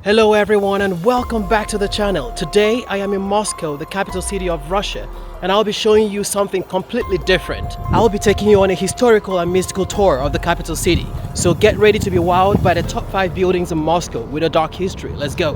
Hello everyone and welcome back to the channel. Today I am in Moscow, the capital city of Russia, and I'll be showing you something completely different. I'll be taking you on a historical and mystical tour of the capital city. So get ready to be wowed by the top 5 buildings in Moscow with a dark history. Let's go.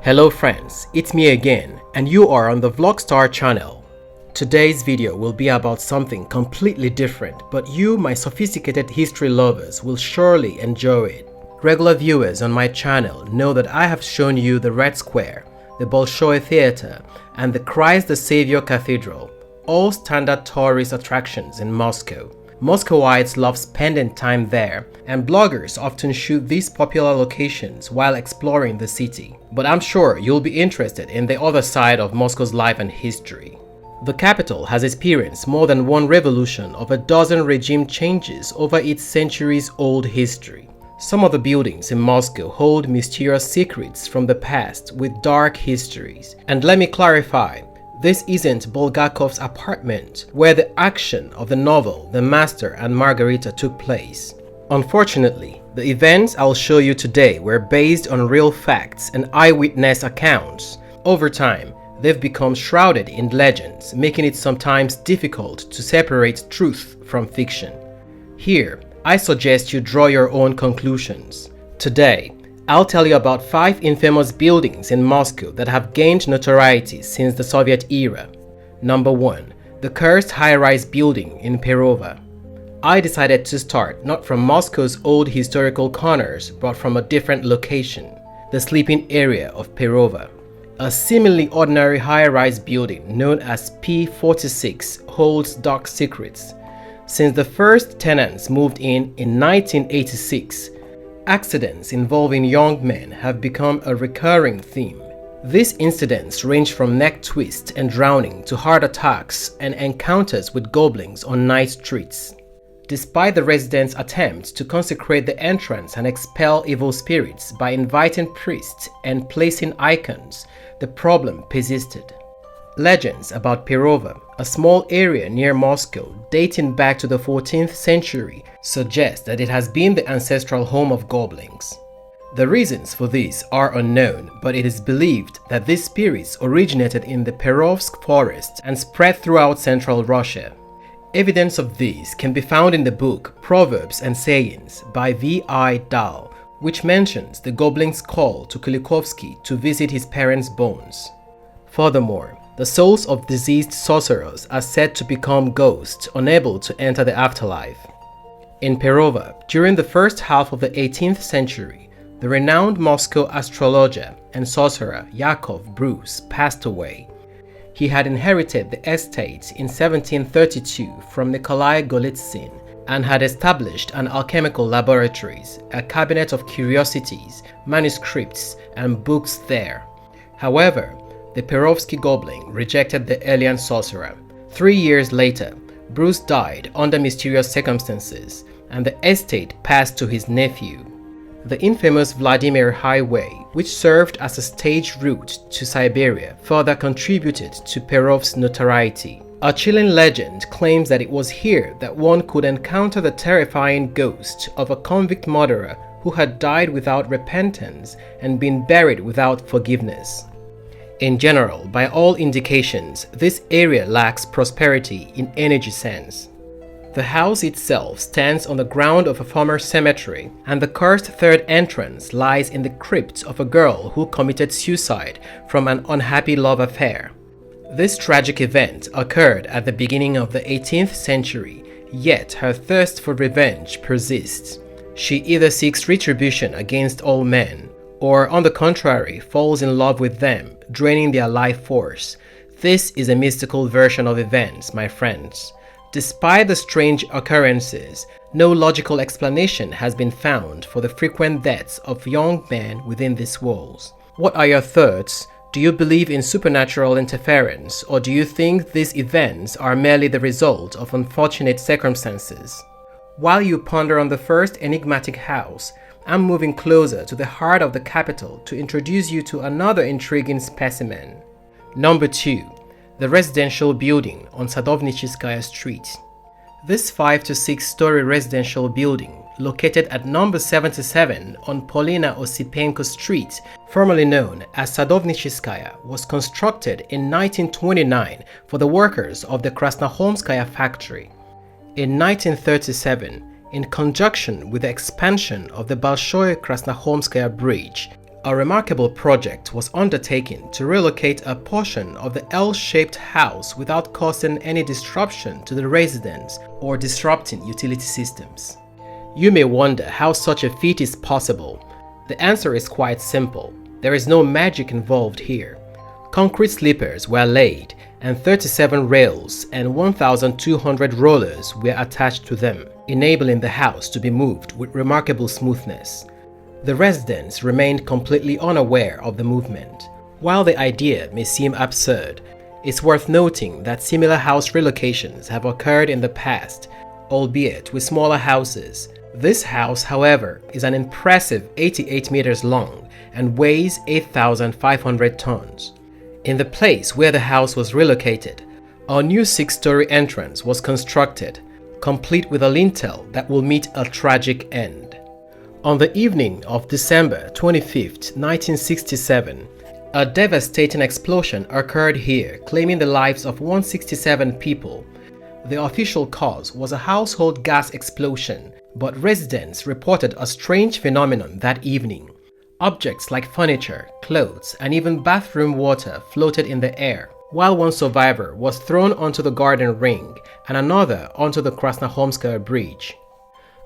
Hello friends, it's me again and you are on the Vlogstar channel. Today's video will be about something completely different, but you, my sophisticated history lovers, will surely enjoy it. Regular viewers on my channel know that I have shown you the Red Square, the Bolshoi Theater, and the Christ the Savior Cathedral, all standard tourist attractions in Moscow. Moscowites love spending time there, and bloggers often shoot these popular locations while exploring the city. But I'm sure you'll be interested in the other side of Moscow's life and history. The capital has experienced more than one revolution of a dozen regime changes over its centuries-old history. Some of the buildings in Moscow hold mysterious secrets from the past with dark histories. And let me clarify, this isn't Bulgakov's apartment, where the action of the novel The Master and Margarita took place. Unfortunately, the events I'll show you today were based on real facts and eyewitness accounts. Over time, they've become shrouded in legends, making it sometimes difficult to separate truth from fiction. Here, I suggest you draw your own conclusions. Today, I'll tell you about 5 infamous buildings in Moscow that have gained notoriety since the Soviet era. Number 1. The cursed high-rise building in Perova. I decided to start not from Moscow's old historical corners but from a different location, the sleeping area of Perova. A seemingly ordinary high-rise building known as P46 holds dark secrets. Since the first tenants moved in 1986, accidents involving young men have become a recurring theme. These incidents range from neck twists and drowning to heart attacks and encounters with goblins on night streets. Despite the residents' attempts to consecrate the entrance and expel evil spirits by inviting priests and placing icons, the problem persisted. Legends about Perova, a small area near Moscow dating back to the 14th century, suggest that it has been the ancestral home of goblins. The reasons for this are unknown, but it is believed that these spirits originated in the Perovsk forest and spread throughout central Russia. Evidence of this can be found in the book Proverbs and Sayings by V.I. Dahl, which mentions the goblin's call to Kulikovsky to visit his parents' bones. Furthermore, the souls of deceased sorcerers are said to become ghosts unable to enter the afterlife. In Perova, during the first half of the 18th century, the renowned Moscow astrologer and sorcerer Yakov Bruce passed away. He had inherited the estate in 1732 from Nikolai Golitsyn and had established an alchemical laboratories, a cabinet of curiosities, manuscripts, and books there. However, the Perovsky goblin rejected the alien sorcerer. 3 years later, Bruce died under mysterious circumstances, and the estate passed to his nephew. The infamous Vladimir Highway, which served as a stage route to Siberia, further contributed to Perov's notoriety. A chilling legend claims that it was here that one could encounter the terrifying ghost of a convict murderer who had died without repentance and been buried without forgiveness. In general, by all indications, this area lacks prosperity in energy sense. The house itself stands on the ground of a former cemetery, and the cursed third entrance lies in the crypt of a girl who committed suicide from an unhappy love affair. This tragic event occurred at the beginning of the 18th century, yet her thirst for revenge persists. She either seeks retribution against all men, or on the contrary, falls in love with them, draining their life force. This is a mystical version of events, my friends. Despite the strange occurrences, no logical explanation has been found for the frequent deaths of young men within these walls. What are your thoughts? Do you believe in supernatural interference, or do you think these events are merely the result of unfortunate circumstances? While you ponder on the first enigmatic house, I'm moving closer to the heart of the capital to introduce you to another intriguing specimen. Number 2. The residential building on Sadovnicheskaya Street. This 5 to 6 story residential building located at number 77 on Polina Osipenko Street, formerly known as Sadovnicheskaya, was constructed in 1929 for the workers of the Krasnoholmskaya factory. In 1937, in conjunction with the expansion of the Bolshoye Krasnoholmskaya Bridge, a remarkable project was undertaken to relocate a portion of the L-shaped house without causing any disruption to the residents or disrupting utility systems. You may wonder how such a feat is possible. The answer is quite simple. There is no magic involved here. Concrete sleepers were laid and 37 rails and 1,200 rollers were attached to them, enabling the house to be moved with remarkable smoothness. The residents remained completely unaware of the movement. While the idea may seem absurd, it's worth noting that similar house relocations have occurred in the past, albeit with smaller houses. This house, however, is an impressive 88 meters long and weighs 8,500 tons. In the place where the house was relocated, a new 6-story entrance was constructed, complete with a lintel that will meet a tragic end. On the evening of December 25, 1967, a devastating explosion occurred here, claiming the lives of 167 people. The official cause was a household gas explosion, but residents reported a strange phenomenon that evening. Objects like furniture, clothes, and even bathroom water floated in the air, while one survivor was thrown onto the garden ring and another onto the Krasnoholmskaya Bridge.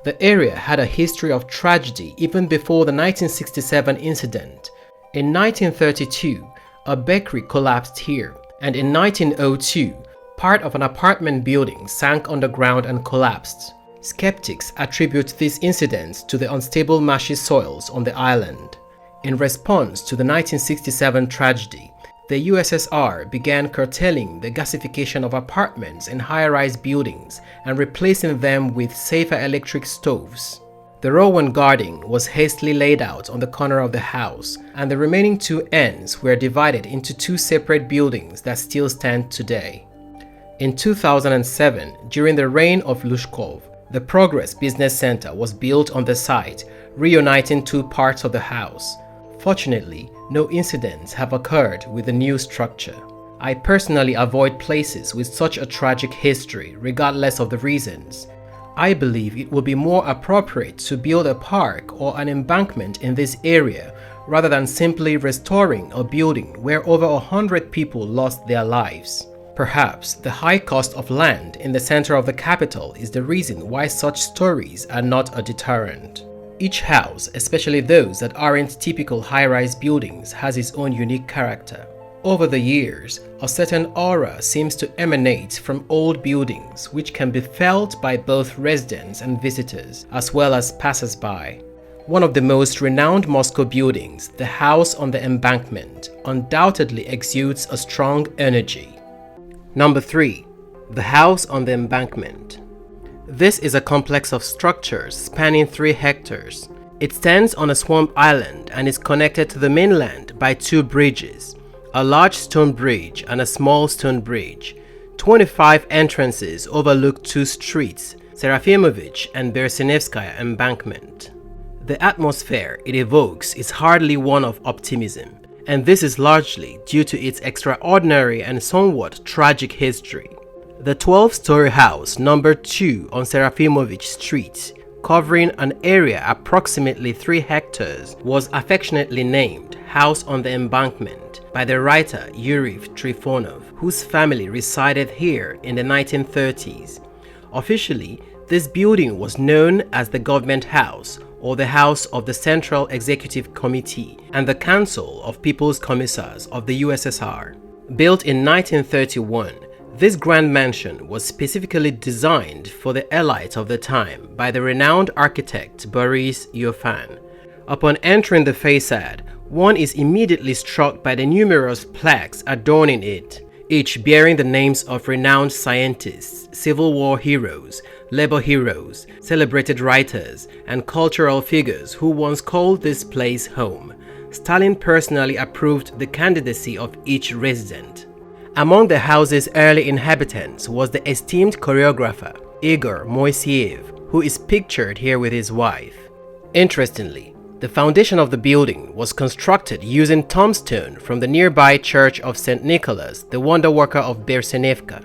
The area had a history of tragedy even before the 1967 incident. In 1932, a bakery collapsed here, and in 1902, part of an apartment building sank underground and collapsed. Skeptics attribute these incidents to the unstable marshy soils on the island. In response to the 1967 tragedy, the USSR began curtailing the gasification of apartments in high-rise buildings and replacing them with safer electric stoves. The Rowan guarding was hastily laid out on the corner of the house, and the remaining two ends were divided into two separate buildings that still stand today. In 2007, during the reign of Lushkov, the Progress Business Center was built on the site, reuniting two parts of the house. Fortunately, no incidents have occurred with the new structure. I personally avoid places with such a tragic history, regardless of the reasons. I believe it would be more appropriate to build a park or an embankment in this area rather than simply restoring a building where over 100 people lost their lives. Perhaps the high cost of land in the center of the capital is the reason why such stories are not a deterrent. Each house, especially those that aren't typical high-rise buildings, has its own unique character. Over the years, a certain aura seems to emanate from old buildings, which can be felt by both residents and visitors, as well as passers-by. One of the most renowned Moscow buildings, the house on the embankment, undoubtedly exudes a strong energy. Number 3. The house on the embankment. This is a complex of structures spanning 3 hectares. It stands on a swamp island and is connected to the mainland by 2 bridges, a large stone bridge and a small stone bridge. 25 entrances overlook 2 streets, Serafimovich and Bersenevskaya embankment. The atmosphere it evokes is hardly one of optimism, and this is largely due to its extraordinary and somewhat tragic history. The 12-story house number 2 on Serafimovich Street, covering an area approximately 3 hectares, was affectionately named House on the Embankment by the writer Yuri Trifonov, whose family resided here in the 1930s. Officially, this building was known as the Government House, or the House of the Central Executive Committee and the Council of People's Commissars of the USSR. Built in 1931, this grand mansion was specifically designed for the elite of the time by the renowned architect Boris Yofan. Upon entering the facade, one is immediately struck by the numerous plaques adorning it, each bearing the names of renowned scientists, Civil War heroes, labor heroes, celebrated writers, and cultural figures who once called this place home. Stalin personally approved the candidacy of each resident. Among the house's early inhabitants was the esteemed choreographer Igor Moiseev, who is pictured here with his wife. Interestingly, the foundation of the building was constructed using tombstone from the nearby Church of St. Nicholas, the Wonder Worker of Bersenevka.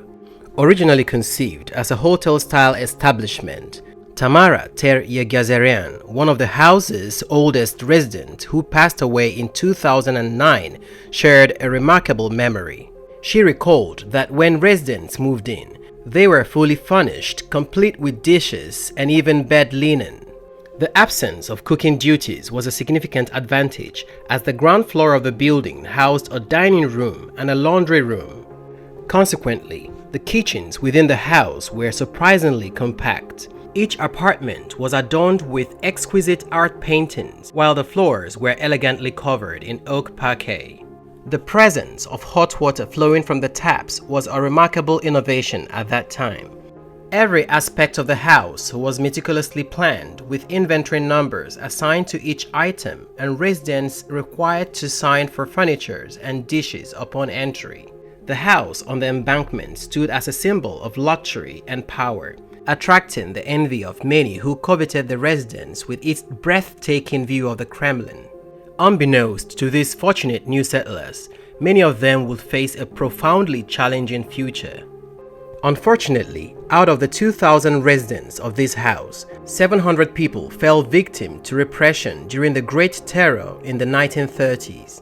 Originally conceived as a hotel-style establishment, Tamara Ter-Yegazarian, one of the house's oldest residents who passed away in 2009, shared a remarkable memory. She recalled that when residents moved in, they were fully furnished, complete with dishes and even bed linen. The absence of cooking duties was a significant advantage, as the ground floor of the building housed a dining room and a laundry room. Consequently, the kitchens within the house were surprisingly compact. Each apartment was adorned with exquisite art paintings, while the floors were elegantly covered in oak parquet. The presence of hot water flowing from the taps was a remarkable innovation at that time. Every aspect of the house was meticulously planned, with inventory numbers assigned to each item and residents required to sign for furniture and dishes upon entry. The house on the embankment stood as a symbol of luxury and power, attracting the envy of many who coveted the residence with its breathtaking view of the Kremlin. Unbeknownst to these fortunate new settlers, many of them would face a profoundly challenging future. Unfortunately, out of the 2,000 residents of this house, 700 people fell victim to repression during the Great Terror in the 1930s.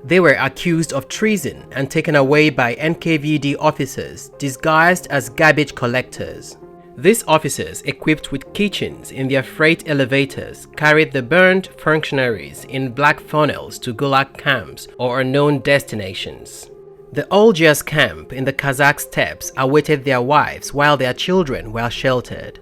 They were accused of treason and taken away by NKVD officers disguised as garbage collectors. These officers, equipped with kitchens in their freight elevators, carried the burned functionaries in black funnels to Gulag camps or unknown destinations. The Olgias camp in the Kazakh steppes awaited their wives while their children were sheltered.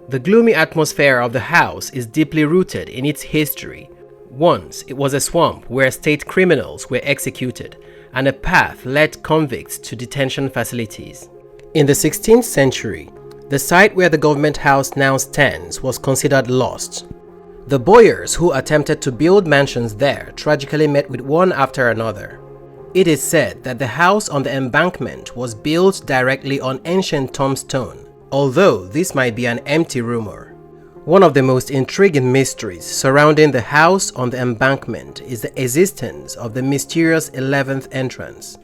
The gloomy atmosphere of the house is deeply rooted in its history. Once it was a swamp where state criminals were executed, and a path led convicts to detention facilities. In the 16th century, the site where the government house now stands was considered lost. The boyars who attempted to build mansions there tragically met with one after another. It is said that the house on the embankment was built directly on ancient tombstone, although this might be an empty rumor. One of the most intriguing mysteries surrounding the house on the embankment is the existence of the mysterious 11th entrance.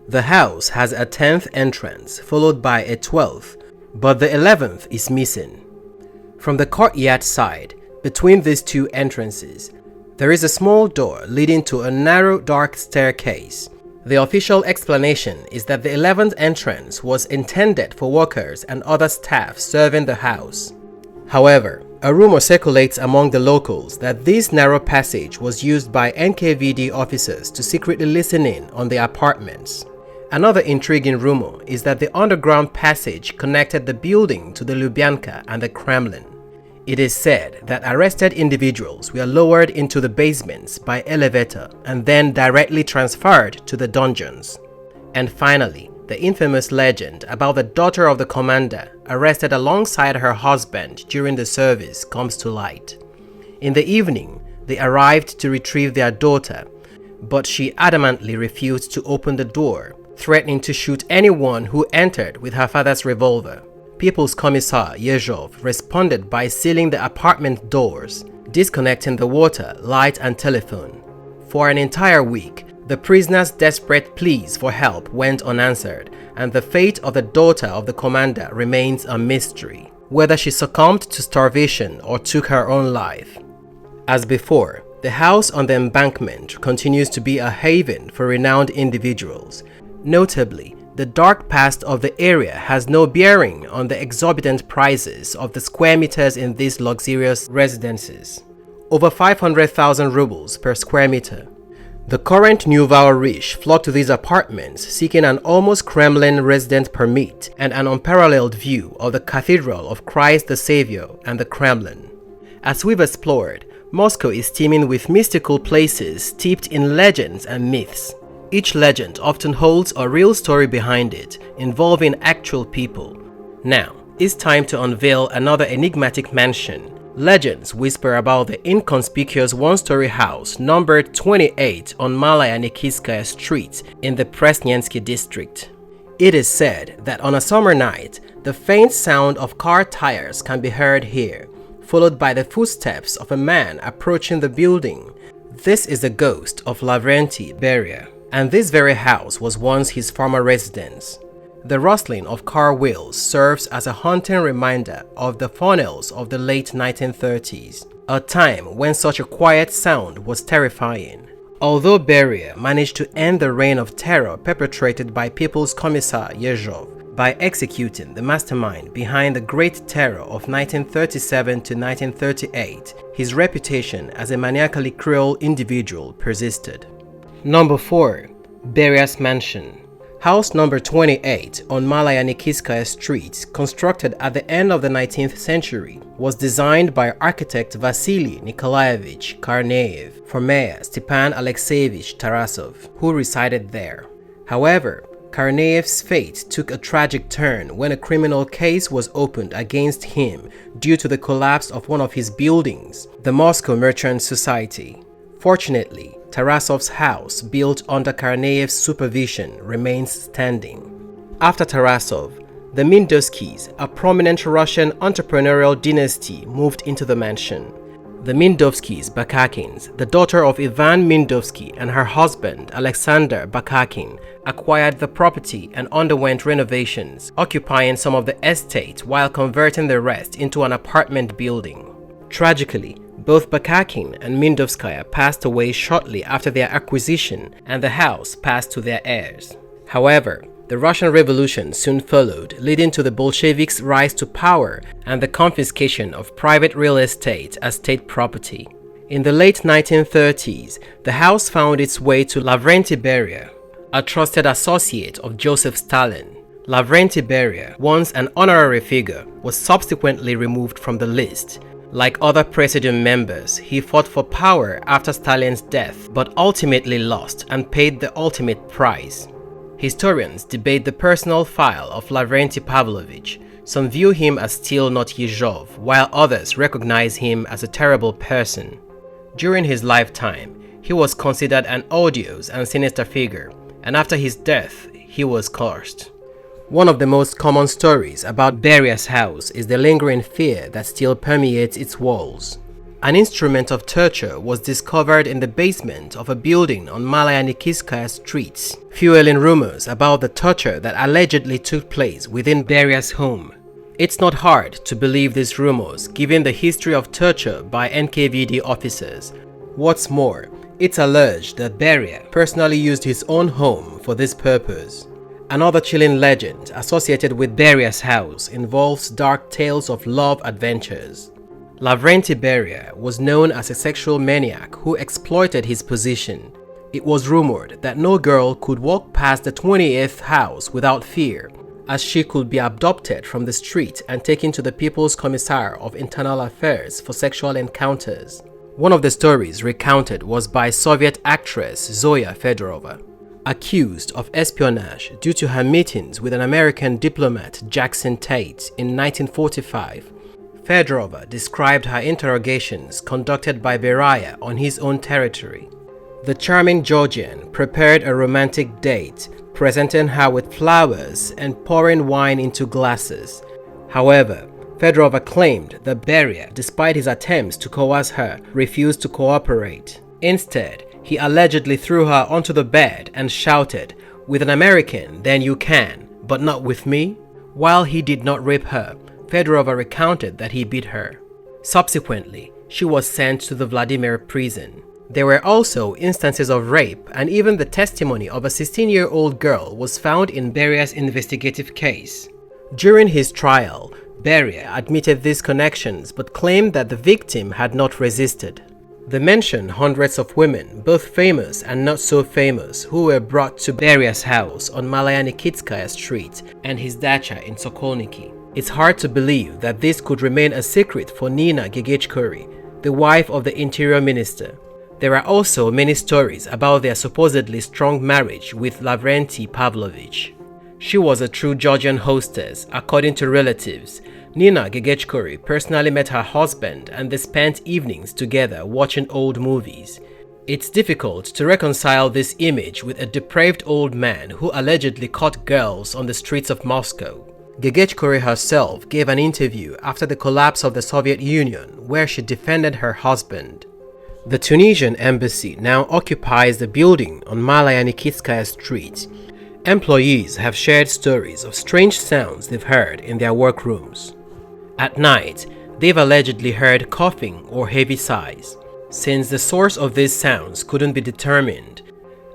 The house has a 10th entrance followed by a 12th, but the 11th is missing. From the courtyard side, between these two entrances, there is a small door leading to a narrow dark staircase. The official explanation is that the 11th entrance was intended for workers and other staff serving the house. However, a rumor circulates among the locals that this narrow passage was used by NKVD officers to secretly listen in on the apartments. Another intriguing rumor is that the underground passage connected the building to the Lubyanka and the Kremlin. It is said that arrested individuals were lowered into the basements by elevator and then directly transferred to the dungeons. And finally, the infamous legend about the daughter of the commander arrested alongside her husband during the service comes to light. In the evening, they arrived to retrieve their daughter, but she adamantly refused to open the door, threatening to shoot anyone who entered with her father's revolver. People's Commissar Yezhov responded by sealing the apartment doors, disconnecting the water, light and telephone. For an entire week, the prisoner's desperate pleas for help went unanswered, and the fate of the daughter of the commander remains a mystery, whether she succumbed to starvation or took her own life. As before, the house on the embankment continues to be a haven for renowned individuals. Notably, the dark past of the area has no bearing on the exorbitant prices of the square meters in these luxurious residences. Over 500,000 rubles per square meter. The current nouveau riche flock to these apartments seeking an almost Kremlin resident permit and an unparalleled view of the Cathedral of Christ the Savior and the Kremlin. As we've explored, Moscow is teeming with mystical places steeped in legends and myths. Each legend often holds a real story behind it, involving actual people. Now, it's time to unveil another enigmatic mansion. Legends whisper about the inconspicuous one-story house numbered 28 on Malaya Nikiskaya Street in the Presnyansky district. It is said that on a summer night, The faint sound of car tires can be heard here, followed by the footsteps of a man approaching the building. This is the ghost of Lavrenti Beria, and this very house was once his former residence. The rustling of car wheels serves as a haunting reminder of the funnels of the late 1930s, a time when such a quiet sound was terrifying. Although Beria managed to end the reign of terror perpetrated by People's Commissar Yezhov by executing the mastermind behind the Great Terror of 1937 to 1938, his reputation as a maniacally cruel individual persisted. Number 4. Beria's Mansion. House number 28 on Malaya Nikiskaya Street, constructed at the end of the 19th century, was designed by architect Vasily Nikolaevich Karneev for Mayor Stepan Alexeyevich Tarasov, who resided there. However, Karneev's fate took a tragic turn when a criminal case was opened against him due to the collapse of one of his buildings, the Moscow Merchant Society. Fortunately, Tarasov's house, built under Karneev's supervision, remains standing. After Tarasov, the Mindovskys, a prominent Russian entrepreneurial dynasty, moved into the mansion. The Mindovskys Bakakins, the daughter of Ivan Mindovsky and her husband Alexander Bakakin, acquired the property and underwent renovations, occupying some of the estate while converting the rest into an apartment building. Tragically, both Bakakin and Mindovskaya passed away shortly after their acquisition, and the house passed to their heirs. However, the Russian Revolution soon followed, leading to the Bolsheviks' rise to power and the confiscation of private real estate as state property. In the late 1930s, the house found its way to Lavrenti Beria, a trusted associate of Joseph Stalin. Lavrenti Beria, once an honorary figure, was subsequently removed from the list. Like other presidium members, he fought for power after Stalin's death, but ultimately lost and paid the ultimate price. Historians debate the personal file of Lavrenti Pavlovich. Some view him as still not Yezhov, while others recognize him as a terrible person. During his lifetime, he was considered an odious and sinister figure, and after his death, he was cursed. One of the most common stories about Beria's house is the lingering fear that still permeates its walls. An instrument of torture was discovered in the basement of a building on Malaya Nikiskaya Street, fueling rumors about the torture that allegedly took place within Beria's home. It's not hard to believe these rumors given the history of torture by NKVD officers. What's more, it's alleged that Beria personally used his own home for this purpose. Another chilling legend associated with Beria's house involves dark tales of love adventures. Lavrenti Beria was known as a sexual maniac who exploited his position. It was rumored that no girl could walk past the 28th house without fear, as she could be abducted from the street and taken to the People's Commissar of Internal Affairs for sexual encounters. One of the stories recounted was by Soviet actress Zoya Fedorova, accused of espionage due to her meetings with an American diplomat, Jackson Tate, in 1945. Fedorova described her interrogations conducted by Beria on his own territory. The charming Georgian prepared a romantic date, presenting her with flowers and pouring wine into glasses. However, Fedorova claimed that Beria, despite his attempts to coerce her, refused to cooperate. Instead, he allegedly threw her onto the bed and shouted, "With an American, then you can, but not with me?" While he did not rape her, Fedorova recounted that he beat her. Subsequently, she was sent to the Vladimir prison. There were also instances of rape, and even the testimony of a 16-year-old girl was found in Beria's investigative case. During his trial, Beria admitted these connections but claimed that the victim had not resisted. They mention hundreds of women, both famous and not so famous, who were brought to Beria's house on Malaya Nikitskaya Street and his dacha in Sokolniki. It's hard to believe that this could remain a secret for Nina Gegechkori, the wife of the interior minister. There are also many stories about their supposedly strong marriage with Lavrenti Pavlovich. She was a true Georgian hostess, according to relatives. Nina Gegechkori personally met her husband and they spent evenings together watching old movies. It's difficult to reconcile this image with a depraved old man who allegedly caught girls on the streets of Moscow. Gegechkore herself gave an interview after the collapse of the Soviet Union where she defended her husband. The Tunisian embassy now occupies the building on Malaya Nikitskaya Street. Employees have shared stories of strange sounds they've heard in their workrooms. At night, they've allegedly heard coughing or heavy sighs. Since the source of these sounds couldn't be determined,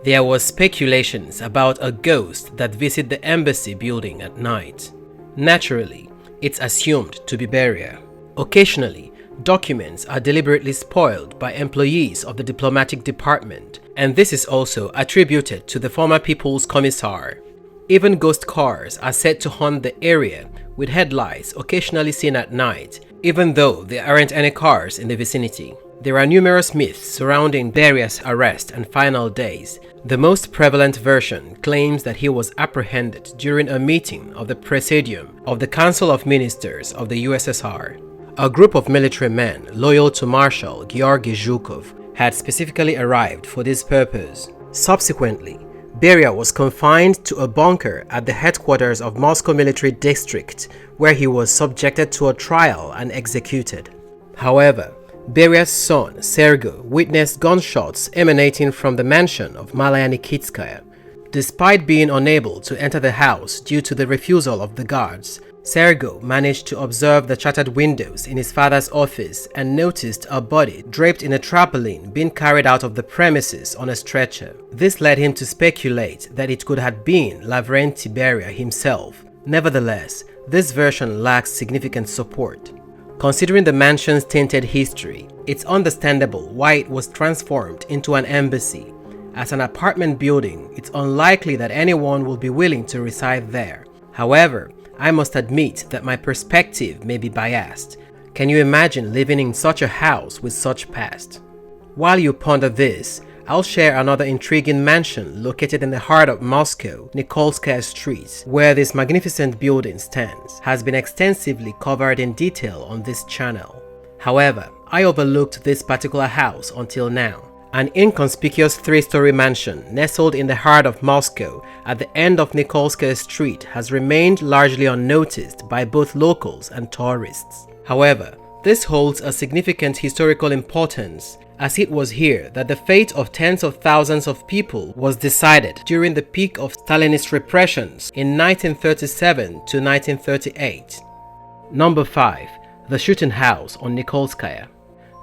there was speculations about a ghost that visits the embassy building at night. Naturally, it's assumed to be Beria. Occasionally, documents are deliberately spoiled by employees of the diplomatic department, and this is also attributed to the former People's Commissar. Even ghost cars are said to haunt the area, with headlights occasionally seen at night, even though there aren't any cars in the vicinity. There are numerous myths surrounding Beria's arrest and final days. The most prevalent version claims that he was apprehended during a meeting of the Presidium of the Council of Ministers of the USSR. A group of military men loyal to Marshal Georgy Zhukov had specifically arrived for this purpose. Subsequently, Beria was confined to a bunker at the headquarters of Moscow Military District, where he was subjected to a trial and executed. However, Beria's son, Sergo, witnessed gunshots emanating from the mansion of Malaya Nikitskaya. Despite being unable to enter the house due to the refusal of the guards, Sergo managed to observe the shattered windows in his father's office and noticed a body draped in a tarpaulin being carried out of the premises on a stretcher. This led him to speculate that it could have been Lavrenti Beria himself. Nevertheless, this version lacks significant support. Considering the mansion's tainted history, it's understandable why it was transformed into an embassy. As an apartment building, it's unlikely that anyone will be willing to reside there. However, I must admit that my perspective may be biased. Can you imagine living in such a house with such past? While you ponder this, I'll share another intriguing mansion located in the heart of Moscow, Nikolskaya Street, where this magnificent building stands, has been extensively covered in detail on this channel. However, I overlooked this particular house until now. An inconspicuous three-story mansion nestled in the heart of Moscow at the end of Nikolskaya Street has remained largely unnoticed by both locals and tourists. However, this holds a significant historical importance, as it was here that the fate of tens of thousands of people was decided during the peak of Stalinist repressions in 1937 to 1938. Number 5. The Shooting House on Nikolskaya.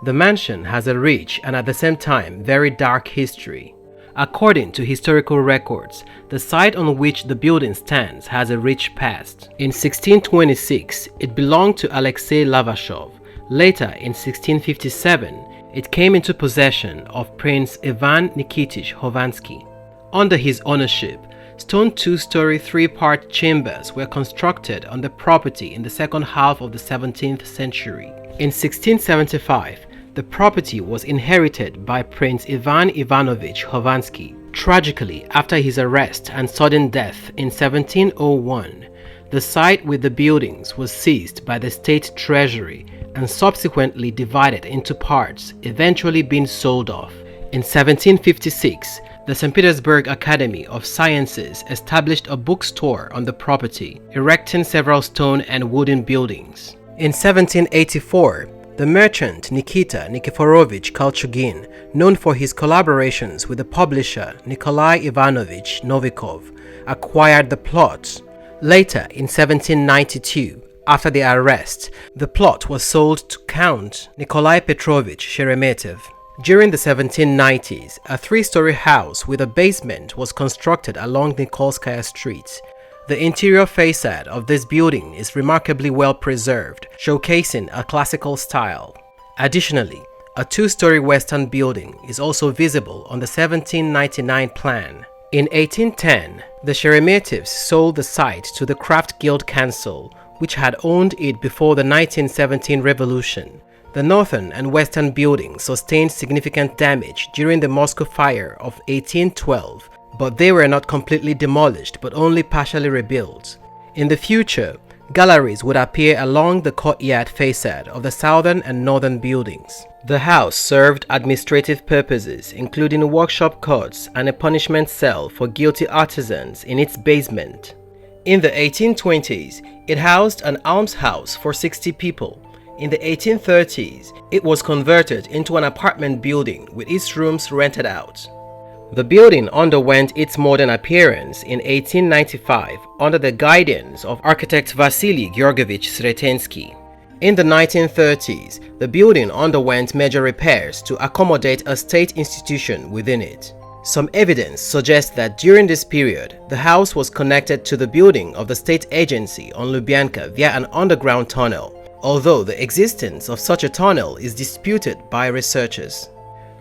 The mansion has a rich and at the same time very dark history. According to historical records, the site on which the building stands has a rich past. In 1626, it belonged to Alexei Lavashov. Later, in 1657, it came into possession of Prince Ivan Nikitich Hovansky. Under his ownership, stone two-story three-part chambers were constructed on the property in the second half of the 17th century. In 1675, the property was inherited by Prince Ivan Ivanovich Hovansky. Tragically, after his arrest and sudden death in 1701, the site with the buildings was seized by the state treasury and subsequently divided into parts, eventually being sold off. In 1756, the St. Petersburg Academy of Sciences established a bookstore on the property, erecting several stone and wooden buildings. In 1784, the merchant Nikita Nikiforovich Kalchugin, known for his collaborations with the publisher Nikolai Ivanovich Novikov, acquired the plot. Later, in 1792, after the arrest, the plot was sold to Count Nikolai Petrovich Sheremetev. During the 1790s, a three-story house with a basement was constructed along Nikolskaya Street. The interior facade of this building is remarkably well preserved, showcasing a classical style. Additionally, a two-story western building is also visible on the 1799 plan. In 1810, the Sheremetevs sold the site to the Craft Guild Council, which had owned it before the 1917 revolution. The northern and western buildings sustained significant damage during the Moscow Fire of 1812, but they were not completely demolished but only partially rebuilt. In the future, galleries would appear along the courtyard facade of the southern and northern buildings. The house served administrative purposes, including workshop courts and a punishment cell for guilty artisans in its basement. In the 1820s, it housed an almshouse for 60 people. In the 1830s, it was converted into an apartment building with its rooms rented out. The building underwent its modern appearance in 1895 under the guidance of architect Vasily Georgievich Sretensky. In the 1930s, the building underwent major repairs to accommodate a state institution within it. Some evidence suggests that during this period, the house was connected to the building of the state agency on Lubyanka via an underground tunnel, although the existence of such a tunnel is disputed by researchers.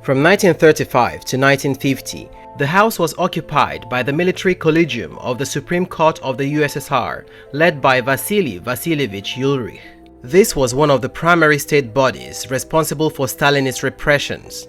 From 1935 to 1950, the house was occupied by the Military Collegium of the Supreme Court of the USSR, led by Vasily Vasilyevich Ulrich. This was one of the primary state bodies responsible for Stalinist repressions.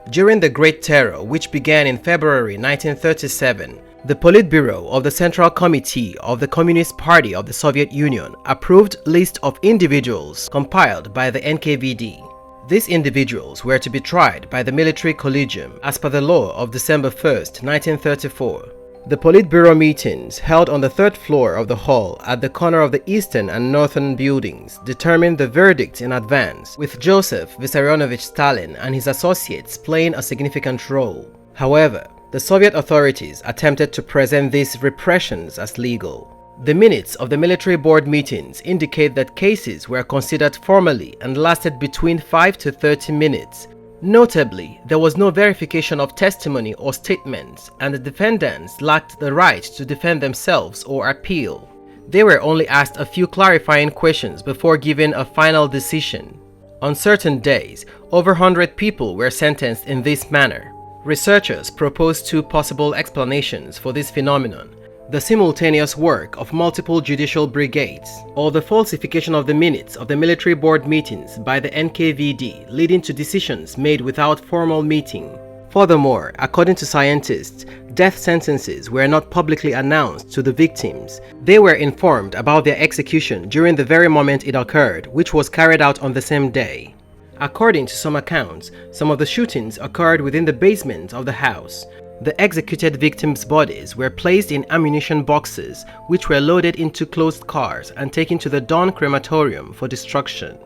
During the Great Terror, which began in February 1937, the Politburo of the Central Committee of the Communist Party of the Soviet Union approved a list of individuals compiled by the NKVD. These individuals were to be tried by the Military Collegium as per the law of December 1, 1934. The Politburo meetings, held on the third floor of the hall at the corner of the eastern and northern buildings, determined the verdict in advance, with Joseph Vissarionovich Stalin and his associates playing a significant role. However, the Soviet authorities attempted to present these repressions as legal. The minutes of the military board meetings indicate that cases were considered formally and lasted between 5 to 30 minutes. Notably, there was no verification of testimony or statements, and the defendants lacked the right to defend themselves or appeal. They were only asked a few clarifying questions before giving a final decision. On certain days, over 100 people were sentenced in this manner. Researchers proposed two possible explanations for this phenomenon: the simultaneous work of multiple judicial brigades, or the falsification of the minutes of the military board meetings by the NKVD, leading to decisions made without formal meeting. Furthermore, according to scientists, death sentences were not publicly announced to the victims. They were informed about their execution during the very moment it occurred, which was carried out on the same day. According to some accounts, some of the shootings occurred within the basement of the house. The executed victims' bodies were placed in ammunition boxes, which were loaded into closed cars and taken to the Don crematorium for destruction.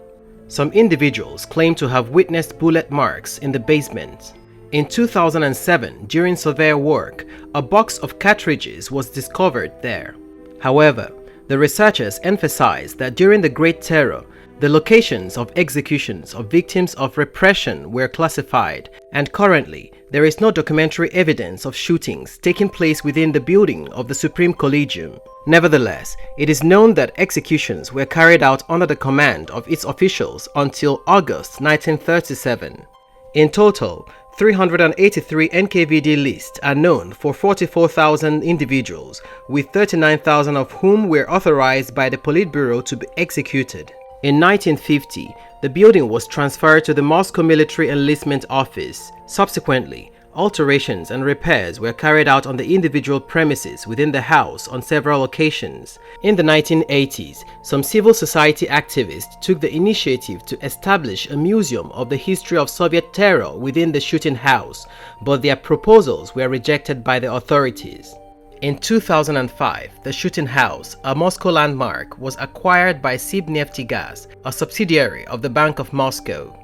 Some individuals claim to have witnessed bullet marks in the basement. In 2007, during survey work, a box of cartridges was discovered there. However, the researchers emphasized that during the Great Terror, the locations of executions of victims of repression were classified, and currently, there is no documentary evidence of shootings taking place within the building of the Supreme Collegium. Nevertheless, it is known that executions were carried out under the command of its officials until August 1937. In total, 383 NKVD lists are known for 44,000 individuals, with 39,000 of whom were authorized by the Politburo to be executed. In 1950, the building was transferred to the Moscow Military Enlistment Office. Subsequently, alterations and repairs were carried out on the individual premises within the house on several occasions. In the 1980s, some civil society activists took the initiative to establish a museum of the history of Soviet terror within the shooting house, but their proposals were rejected by the authorities. In 2005, the shooting house, a Moscow landmark, was acquired by Sibneftegas, a subsidiary of the Bank of Moscow.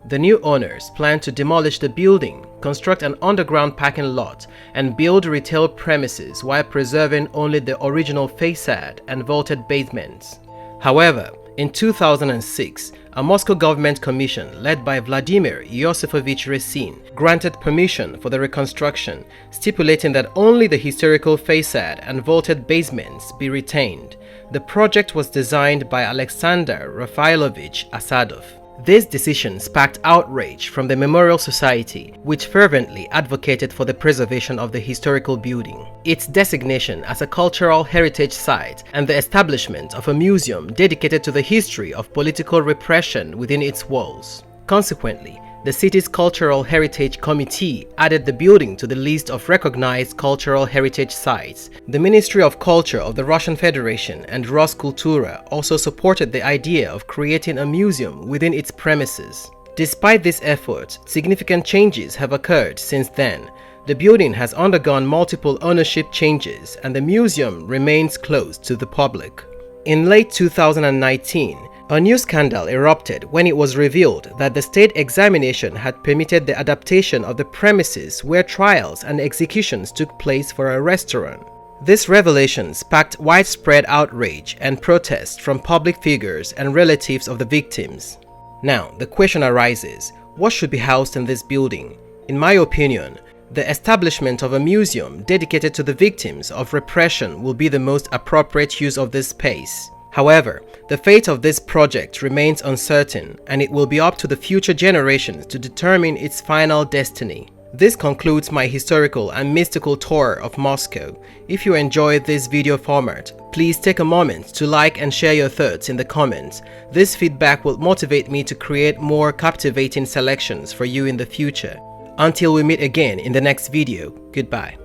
The new owners plan to demolish the building, construct an underground parking lot, and build retail premises while preserving only the original facade and vaulted basements. However, in 2006, a Moscow government commission led by Vladimir Yosifovich Resin granted permission for the reconstruction, stipulating that only the historical facade and vaulted basements be retained. The project was designed by Alexander Raphaelovich Asadov. This decision sparked outrage from the Memorial Society, which fervently advocated for the preservation of the historical building, its designation as a cultural heritage site, and the establishment of a museum dedicated to the history of political repression within its walls. Consequently, the city's Cultural Heritage Committee added the building to the list of recognized cultural heritage sites. The Ministry of Culture of the Russian Federation and Roskultura also supported the idea of creating a museum within its premises. Despite this effort, significant changes have occurred since then. The building has undergone multiple ownership changes and the museum remains closed to the public. In late 2019, a new scandal erupted when it was revealed that the state examination had permitted the adaptation of the premises where trials and executions took place for a restaurant. This revelation sparked widespread outrage and protest from public figures and relatives of the victims. Now, the question arises, what should be housed in this building? In my opinion, the establishment of a museum dedicated to the victims of repression will be the most appropriate use of this space. However, the fate of this project remains uncertain and it will be up to the future generations to determine its final destiny. This concludes my historical and mystical tour of Moscow. If you enjoyed this video format, please take a moment to like and share your thoughts in the comments. This feedback will motivate me to create more captivating selections for you in the future. Until we meet again in the next video, goodbye.